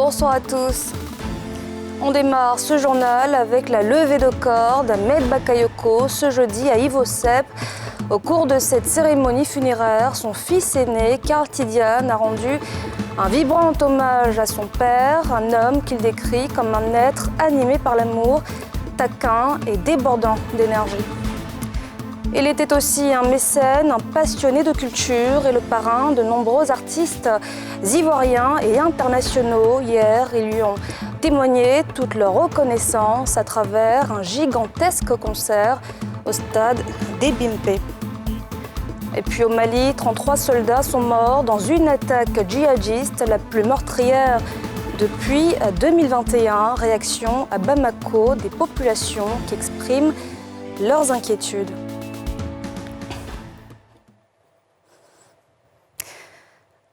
Bonsoir à tous. On démarre ce journal avec la levée de corps d'Ahmed Bakayoko ce jeudi à Ivosep. Au cours de cette cérémonie funéraire, son fils aîné, Karl Tidiane, a rendu un vibrant hommage à son père, un homme qu'il décrit comme un être animé par l'amour, taquin et débordant d'énergie. Il était aussi un mécène, un passionné de culture et le parrain de nombreux artistes ivoiriens et internationaux. Hier, ils lui ont témoigné toute leur reconnaissance à travers un gigantesque concert au stade d'Ebimpe. Et puis au Mali, 33 soldats sont morts dans une attaque djihadiste la plus meurtrière depuis 2021. Réaction à Bamako des populations qui expriment leurs inquiétudes.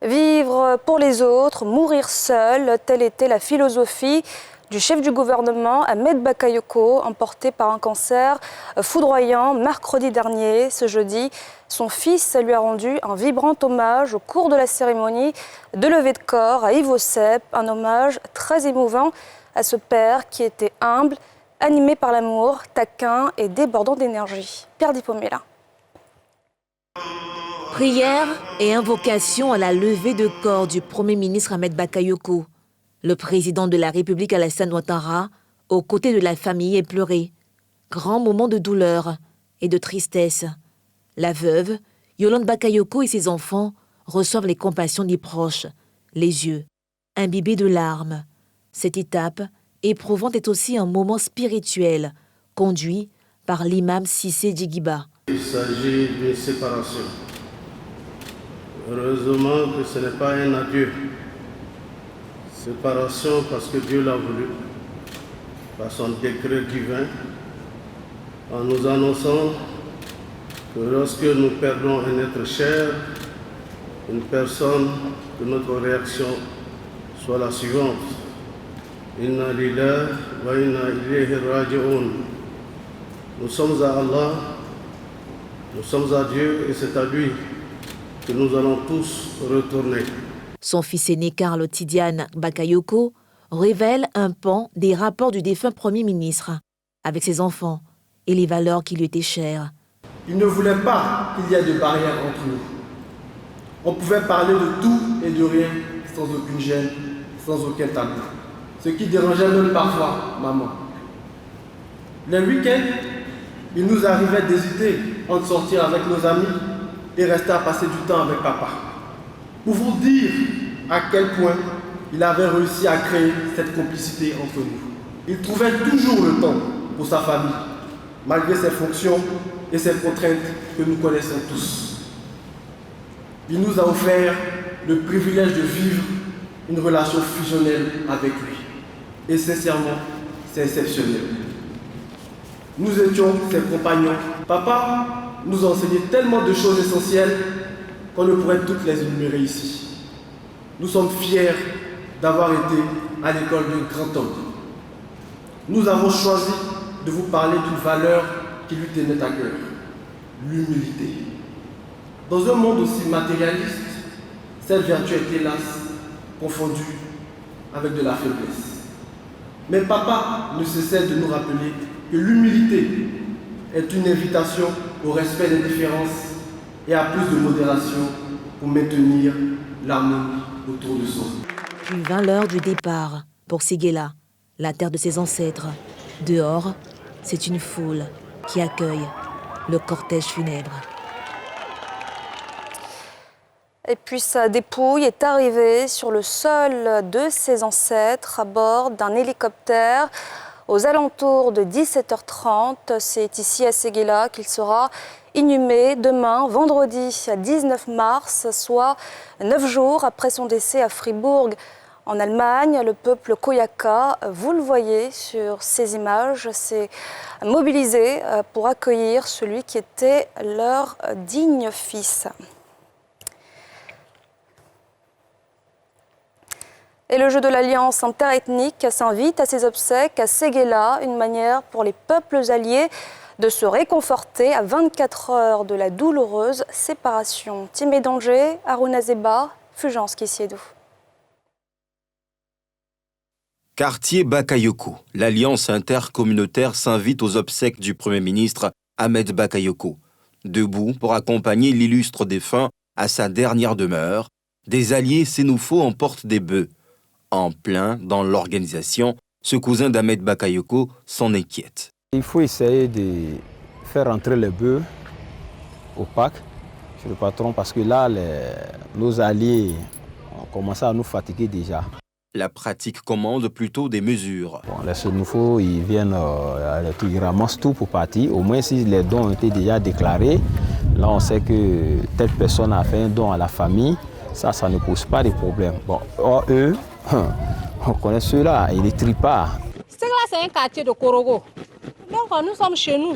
Vivre pour les autres, mourir seul, telle était la philosophie du chef du gouvernement, Ahmed Bakayoko, emporté par un cancer foudroyant mercredi dernier. Ce jeudi, son fils lui a rendu un vibrant hommage au cours de la cérémonie de levée de corps à Ivosep, un hommage très émouvant à ce père qui était humble, animé par l'amour, taquin et débordant d'énergie. Pierre Dipomela. Prière et invocation à la levée de corps du Premier ministre Ahmed Bakayoko. Le président de la République Alassane Ouattara, aux côtés de la famille, est pleuré. Grand moment de douleur et de tristesse. La veuve, Yolande Bakayoko et ses enfants reçoivent les compassions des proches, les yeux imbibés de larmes. Cette étape éprouvante est aussi un moment spirituel, conduit par l'imam Cissé Djigiba. Il s'agit d'une séparation. Heureusement que ce n'est pas un adieu. Séparation parce que Dieu l'a voulu, par son décret divin, en nous annonçant que lorsque nous perdons un être cher, une personne, que notre réaction soit la suivante. Inna lillahi wa inna ilayhi raji'un. Nous sommes à Allah, nous sommes à Dieu et c'est à lui que nous allons tous retourner. Son fils aîné Karl Tidiane Bakayoko révèle un pan des rapports du défunt Premier ministre avec ses enfants et les valeurs qui lui étaient chères. Il ne voulait pas qu'il y ait de barrières entre nous. On pouvait parler de tout et de rien sans aucune gêne, sans aucun tabou. Ce qui dérangeait même parfois maman. Les week-ends, il nous arrivait d'hésiter entre sortir avec nos amis et rester à passer du temps avec papa. Pour vous dire à quel point il avait réussi à créer cette complicité entre nous. Il trouvait toujours le temps pour sa famille, malgré ses fonctions et ses contraintes que nous connaissons tous. Il nous a offert le privilège de vivre une relation fusionnelle avec lui. Et sincèrement, c'est exceptionnel. Nous étions ses compagnons. Papa nous a enseigné tellement de choses essentielles qu'on ne pourrait toutes les énumérer ici. Nous sommes fiers d'avoir été à l'école d'un grand homme. Nous avons choisi de vous parler d'une valeur qui lui tenait à cœur, l'humilité. Dans un monde aussi matérialiste, cette vertu est hélas confondue avec de la faiblesse. Mais papa ne cessait de nous rappeler que l'humilité est une invitation au respect des différences et à plus de modération pour maintenir l'harmonie autour de soi. Puis vint l'heure du départ pour Séguéla, la terre de ses ancêtres. Dehors, c'est une foule qui accueille le cortège funèbre. Et puis sa dépouille est arrivée sur le sol de ses ancêtres à bord d'un hélicoptère aux alentours de 17h30. C'est ici à Séguéla qu'il sera inhumé demain, vendredi 19 mars, soit 9 jours après son décès à Fribourg. En Allemagne, le peuple Koyaka, vous le voyez sur ces images, s'est mobilisé pour accueillir celui qui était leur digne fils. Et le jeu de l'Alliance interethnique s'invite à ses obsèques à Séguéla, une manière pour les peuples alliés de se réconforter à 24 heures de la douloureuse séparation. Timé Danger, Aruna Zeba, Fulgence Kissiedou. Quartier Bakayoko, l'Alliance intercommunautaire s'invite aux obsèques du Premier ministre Ahmed Bakayoko. Debout pour accompagner l'illustre défunt à sa dernière demeure, des alliés sénoufos emportent des bœufs. En plein dans l'organisation, ce cousin d'Ahmed Bakayoko s'en inquiète. Il faut essayer de faire entrer les bœufs au parc chez le patron parce que là, nos alliés ont commencé à nous fatiguer déjà. La pratique commande plutôt des mesures. Bon, les sénoufos, ils viennent, ils ramassent tout pour partir. Au moins, si les dons ont été déjà déclarés, là, on sait que telle personne a fait un don à la famille. Ça ne pose pas de problème. Bon, or, eux, on connaît ceux-là, ils ne trient pas. C'est là, c'est un quartier de Korogo. Donc, nous sommes chez nous.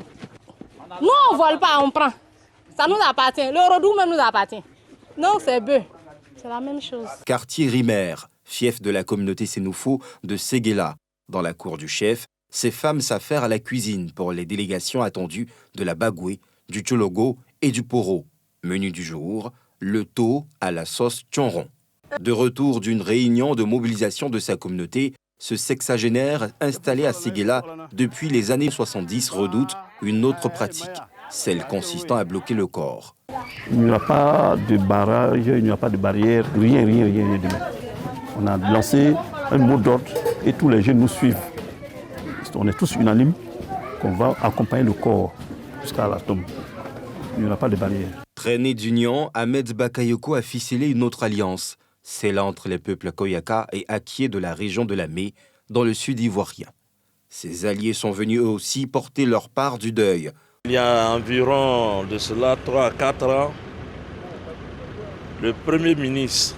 Nous, on ne vole pas, on prend. Ça nous appartient. Le Rodou même nous appartient. Donc, c'est bœuf. C'est la même chose. Quartier Rimer, fief de la communauté sénoufo de Séguéla. Dans la cour du chef, ces femmes s'affairent à la cuisine pour les délégations attendues de la Bagoué, du Tchologo et du Poro. Menu du jour, le taux à la sauce tchonron. De retour d'une réunion de mobilisation de sa communauté, ce sexagénaire installé à Séguéla depuis les années 70 redoute une autre pratique, celle consistant à bloquer le corps. Il n'y aura pas de barrage, il n'y aura pas de barrière, rien demain. On a lancé un mot d'ordre et tous les jeunes nous suivent. On est tous unanimes qu'on va accompagner le corps jusqu'à la tombe. Il n'y aura pas de barrière. Traîné d'union, Ahmed Bakayoko a ficelé une autre alliance, celle entre les peuples Koyaka et Akié de la région de la Mé, dans le sud ivoirien. Ces alliés sont venus eux aussi porter leur part du deuil. Il y a environ de cela 3 à 4 ans, le Premier ministre,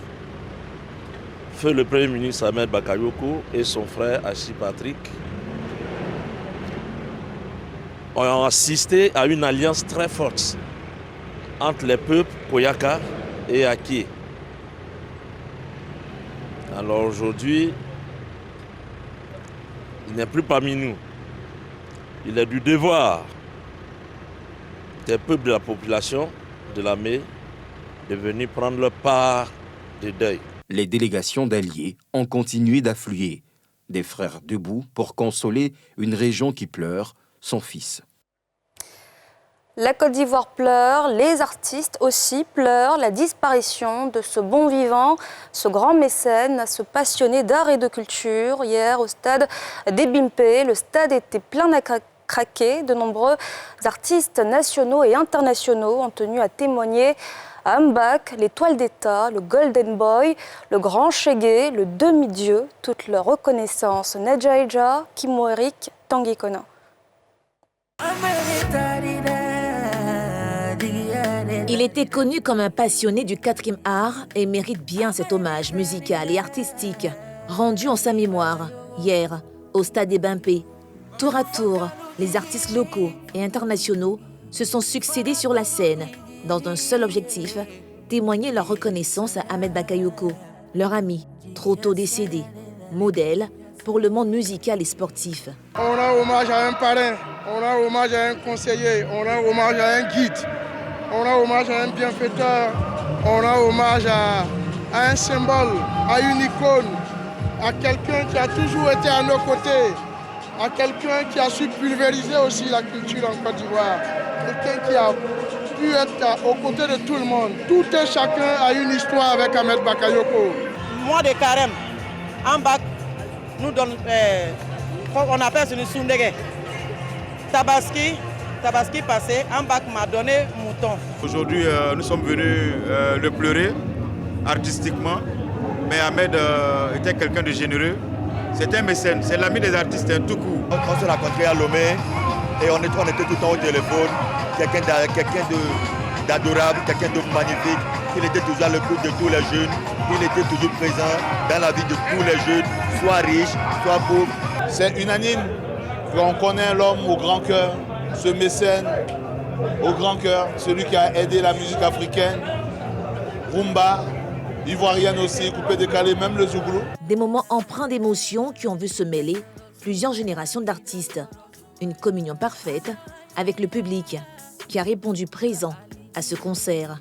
feu le Premier ministre Ahmed Bakayoko et son frère Achille Patrick ont assisté à une alliance très forte entre les peuples Koyaka et Akié. Alors aujourd'hui, il n'est plus parmi nous. Il est du devoir des peuples de la population de la Mé de venir prendre leur part de deuil. Les délégations d'alliés ont continué d'affluer. Des frères debout pour consoler une région qui pleure son fils. La Côte d'Ivoire pleure, les artistes aussi pleurent la disparition de ce bon vivant, ce grand mécène, ce passionné d'art et de culture. Hier, au stade d'Ebimpe, le stade était plein à craquer. De nombreux artistes nationaux et internationaux ont tenu à témoigner à Mbak, l'étoile d'État, le Golden Boy, le grand Chégué, le demi-dieu, toute leur reconnaissance. Nadjaïja, Kimo Eric, Tanguy Kona. Il était connu comme un passionné du 4e art et mérite bien cet hommage musical et artistique rendu en sa mémoire hier au stade Ebimpe. Tour à tour, les artistes locaux et internationaux se sont succédés sur la scène dans un seul objectif, témoigner leur reconnaissance à Ahmed Bakayoko, leur ami, trop tôt décédé, modèle pour le monde musical et sportif. On rend hommage à un parrain, on rend hommage à un conseiller, on rend hommage à un guide, on rend hommage à un bienfaiteur, on rend hommage à un symbole, à une icône, à quelqu'un qui a toujours été à nos côtés, à quelqu'un qui a su pulvériser aussi la culture en Côte d'Ivoire, quelqu'un qui a pu être aux côtés de tout le monde. Tout et chacun a une histoire avec Ahmed Bakayoko. Mois de carême, en bac, nous donne, on appelle ce Sundege. Tabaski passé, en bac m'a donné mouton. Aujourd'hui, nous sommes venus le pleurer artistiquement, mais Ahmed était quelqu'un de généreux. C'est un mécène, c'est l'ami des artistes tout court. On s'est rencontrés à Lomé et on était tout le temps au téléphone. Quelqu'un d'adorable, quelqu'un de magnifique. Il était toujours à l'écoute de tous les jeunes. Il était toujours présent dans la vie de tous les jeunes, soit riches, soit pauvres. C'est unanime qu'on connaît l'homme au grand cœur, ce mécène au grand cœur, celui qui a aidé la musique africaine, rumba, ivoirienne aussi, coupé décalé, même le zouglou. Des moments empreints d'émotions qui ont vu se mêler plusieurs générations d'artistes. Une communion parfaite avec le public qui a répondu présent à ce concert.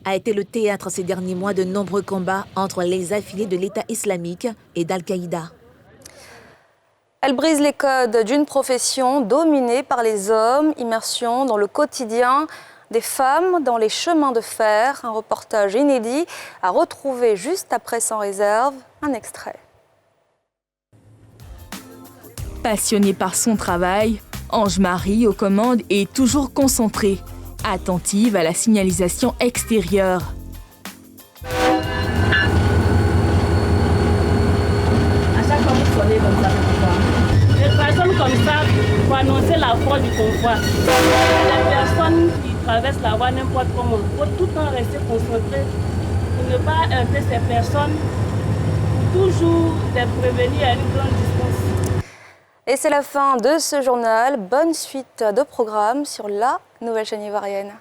a été le théâtre ces derniers mois de nombreux combats entre les affiliés de l'État islamique et d'Al-Qaïda. Elle brise les codes d'une profession dominée par les hommes, immersion dans le quotidien des femmes dans les chemins de fer. Un reportage inédit à retrouver juste après Sans réserve, un extrait. Passionnée par son travail, Ange-Marie aux commandes est toujours concentrée, attentive à la signalisation extérieure. À chaque fois, vous sonnez comme ça. Les personnes comme ça pour annoncer la force du convoi. Les personnes qui traversent la voie n'importe comment, il faut tout le temps rester concentré pour ne pas heurter ces personnes, pour toujours les prévenir à une grande distance. Et c'est la fin de ce journal. Bonne suite de programmes sur la nouvelle chaîne ivoirienne.